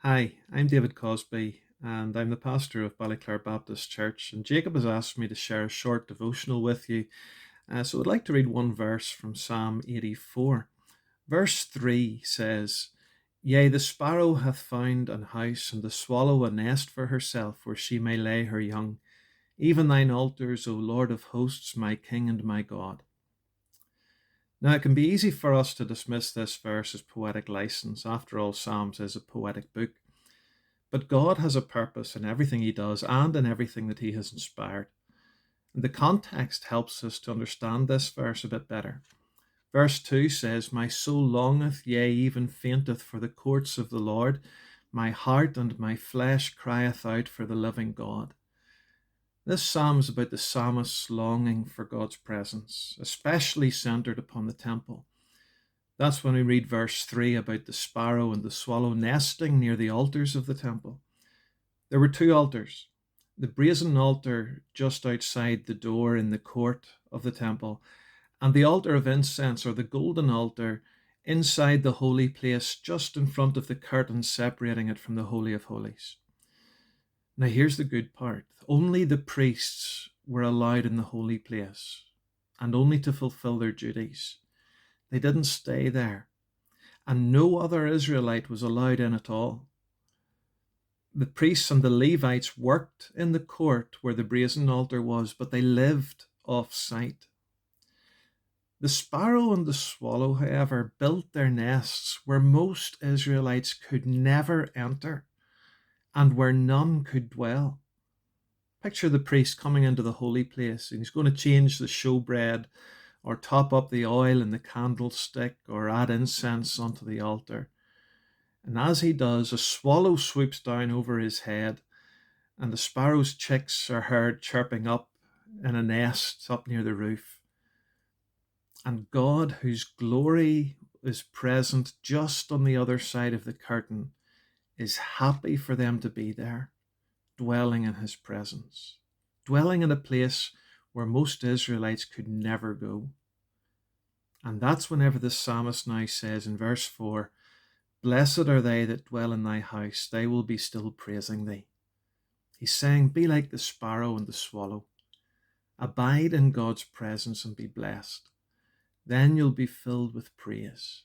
Hi, I'm David Causby, and I'm the pastor of Ballyclare Baptist Church. And Jacob has asked me to share a short devotional with you. So I'd like to read one verse from Psalm 84. Verse 3 says, Yea, the sparrow hath found an house, and the swallow a nest for herself, where she may lay her young. Even thine altars, O Lord of hosts, my King and my God. Now, it can be easy for us to dismiss this verse as poetic license. After all, Psalms is a poetic book. But God has a purpose in everything he does and in everything that he has inspired. And the context helps us to understand this verse a bit better. Verse 2 says, My soul longeth, yea, even fainteth for the courts of the Lord. My heart and my flesh crieth out for the living God. This psalm is about the psalmist's longing for God's presence, especially centered upon the temple. That's when we read verse 3 about the sparrow and the swallow nesting near the altars of the temple. There were two altars, the brazen altar just outside the door in the court of the temple, and the altar of incense, or the golden altar, inside the holy place, just in front of the curtain separating it from the Holy of Holies. Now, here's the good part. Only the priests were allowed in the holy place, and only to fulfill their duties. They didn't stay there, and no other Israelite was allowed in at all. The priests and the Levites worked in the court where the brazen altar was, but they lived off site. The sparrow and the swallow, however, built their nests where most Israelites could never enter and where none could dwell. Picture the priest coming into the holy place, and he's going to change the showbread or top up the oil in the candlestick or add incense onto the altar. And as he does, a swallow swoops down over his head, and the sparrow's chicks are heard chirping up in a nest up near the roof. And God, whose glory is present just on the other side of the curtain, is happy for them to be there, dwelling in his presence, dwelling in a place where most Israelites could never go. And that's whenever the psalmist now says in verse 4, Blessed are they that dwell in thy house, they will be still praising thee. He's saying, be like the sparrow and the swallow. Abide in God's presence and be blessed. Then you'll be filled with praise.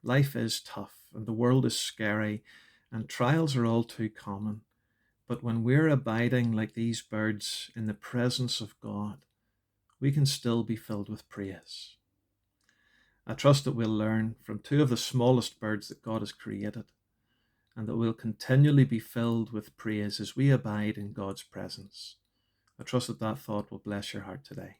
Life is tough and the world is scary and trials are all too common. But when we're abiding like these birds in the presence of God, we can still be filled with praise. I trust that we'll learn from two of the smallest birds that God has created, and that we'll continually be filled with praise as we abide in God's presence. I trust that that thought will bless your heart today.